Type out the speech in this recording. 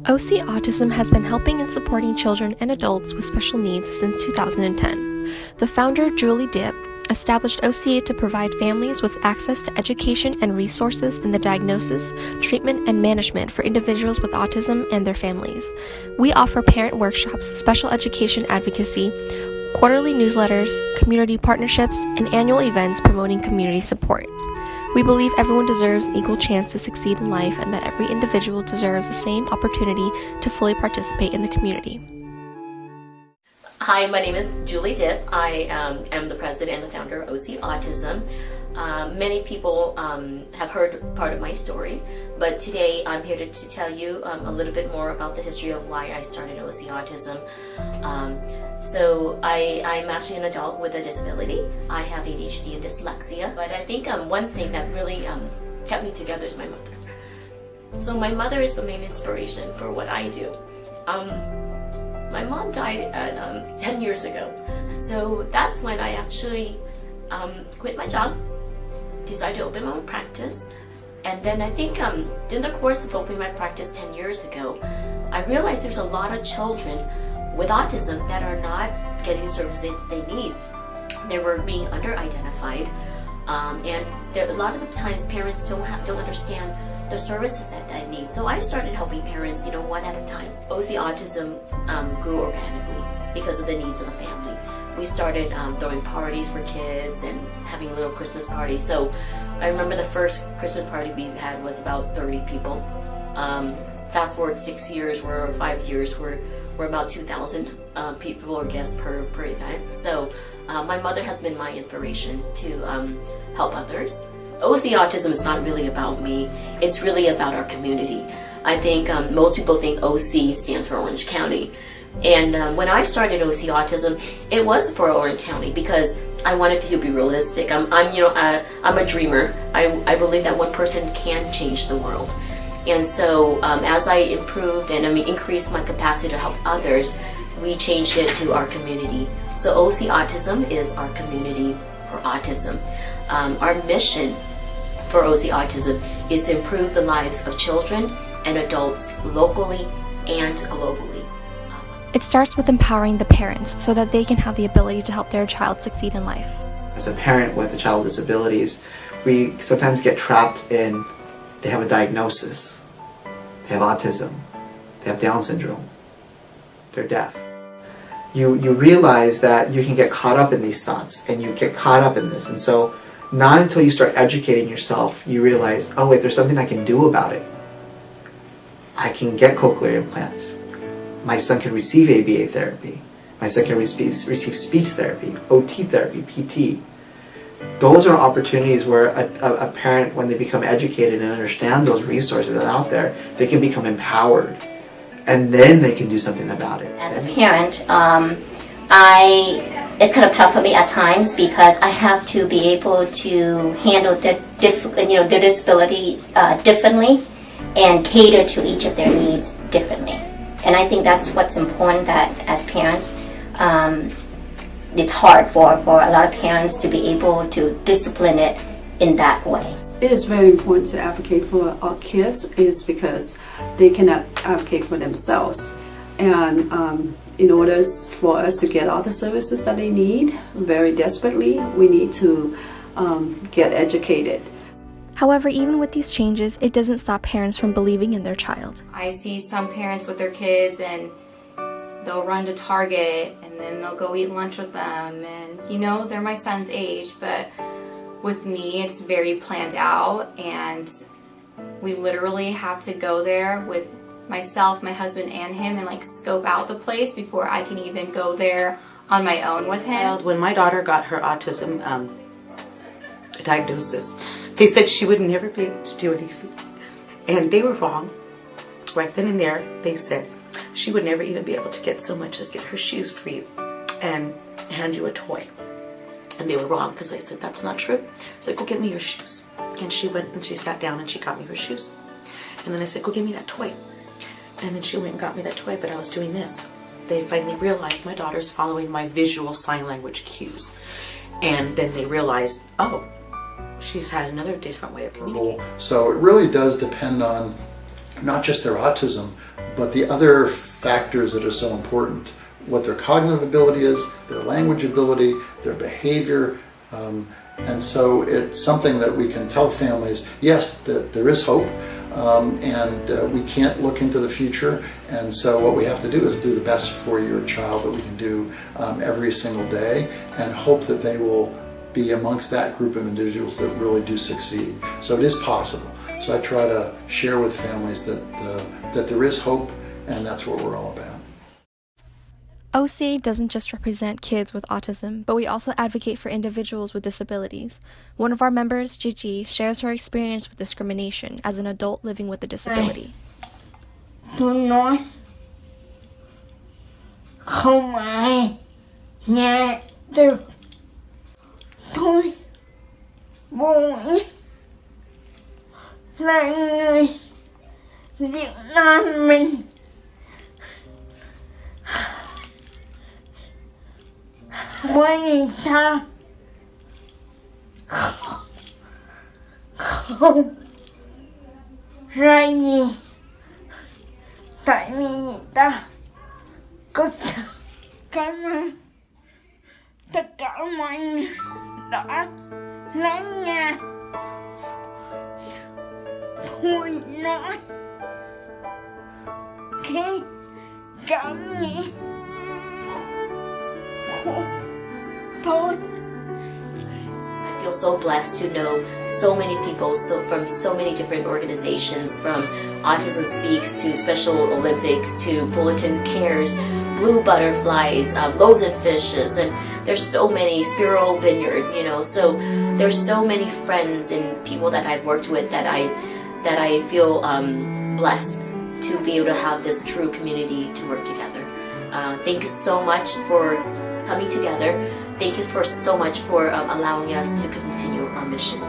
OC Autism has been helping and supporting children and adults with special needs since 2010. The founder, Julie Dipp, established OCA to provide families with access to education and resources in the diagnosis, treatment, and management for individuals with autism and their families. We offer parent workshops, special education advocacy, quarterly newsletters, community partnerships, and annual events promoting community support. We believe everyone deserves an equal chance to succeed in life and that every individual deserves the same opportunity to fully participate in the community. Hi, my name is Julie Dipp. I am the president and the founder of OC Autism. Many people have heard part of my story, but today I'm here to tell you a little bit more about the history of why I started OC Autism. So I'm actually an adult with a disability. I have ADHD and dyslexia, but I think one thing that really kept me together is my mother. So my mother is the main inspiration for what I do. My mom died 10 years ago, so that's when I actually quit my job, decided to open my own practice, and then I think in the course of opening my practice 10 years ago, I realized there's a lot of children with autism that are not getting the services they need. They were being under-identified, and a lot of the times parents don't understand the services that they need. So I started helping parents, one at a time. OC Autism grew organically because of the needs of the family. We started throwing parties for kids and having a little Christmas party. So I remember the first Christmas party we had was about 30 people. Fast forward 5 years, we're about 2,000 people or guests per event. So my mother has been my inspiration to help others. OC Autism is not really about me, it's really about our community. I think most people think OC stands for Orange County. And when I started OC Autism, it was for Orange County because I wanted to be realistic. I'm a dreamer. I believe that one person can change the world. And so as I improved and increased my capacity to help others, we changed it to our community. So OC Autism is our community for autism. Our mission for OC Autism is to improve the lives of children and adults locally and globally. It starts with empowering the parents so that they can have the ability to help their child succeed in life. As a parent with a child with disabilities, we sometimes get trapped in they have a diagnosis, they have autism, they have Down syndrome, they're deaf. You realize that you can get caught up in these thoughts and you get caught up in this, and so not until you start educating yourself, you realize, oh wait, there's something I can do about it. I can get cochlear implants. My son can receive ABA therapy. My son can receive speech therapy, OT therapy, PT. Those are opportunities where a parent, when they become educated and understand those resources that are out there, they can become empowered. And then they can do something about it. As a parent, it's kind of tough for me at times because I have to be able to handle their disability differently and cater to each of their needs differently. And I think that's what's important, that as parents, it's hard for a lot of parents to be able to discipline it in that way. It is very important to advocate for our kids is because they cannot advocate for themselves. And in order for us to get all the services that they need very desperately, we need to get educated. However, even with these changes, it doesn't stop parents from believing in their child. I see some parents with their kids and they'll run to Target and then they'll go eat lunch with them, and they're my son's age, but with me it's very planned out, and we literally have to go there with myself, my husband, and him and scope out the place before I can even go there on my own with him. When my daughter got her autism diagnosis, they said she would never be able to do anything, and they were wrong. Right then and there, they said she would never even be able to get so much as get her shoes for you and hand you a toy. And they were wrong, because I said, that's not true. I said, go get me your shoes. And she went and she sat down and she got me her shoes. And then I said, go get me that toy. And then she went and got me that toy, but I was doing this. They finally realized my daughter's following my visual sign language cues. And then they realized, oh, she's had another different way of communicating. So it really does depend on not just their autism, but the other factors that are so important, what their cognitive ability is, their language ability, their behavior. And so it's something that we can tell families, yes, that there is hope, and we can't look into the future. And so what we have to do is do the best for your child that we can do every single day, and hope that they will be amongst that group of individuals that really do succeed. So it is possible. So I try to share with families that there is hope, and that's what we're all about. OCA doesn't just represent kids with autism, but we also advocate for individuals with disabilities. One of our members, Gigi, shares her experience with discrimination as an adult living with a disability. Tôi nói không ai nghe được. Tôi vui là người Việt Nam mình. Bởi vì ta không ra gì, tại vì ta có cảm ơn tất cả mọi người đã lắng nghe tôi nói cái cảm nghĩ của tôi. I feel so blessed to know so many people from so many different organizations, from Autism Speaks to Special Olympics to Fullerton Cares, Blue Butterflies, Loaves and Fishes, and there's so many, Spiro Vineyard, you know, so there's so many friends and people that I've worked with that I feel blessed to be able to have this true community to work together. Thank you so much for coming together. Thank you so much for allowing us to continue our mission.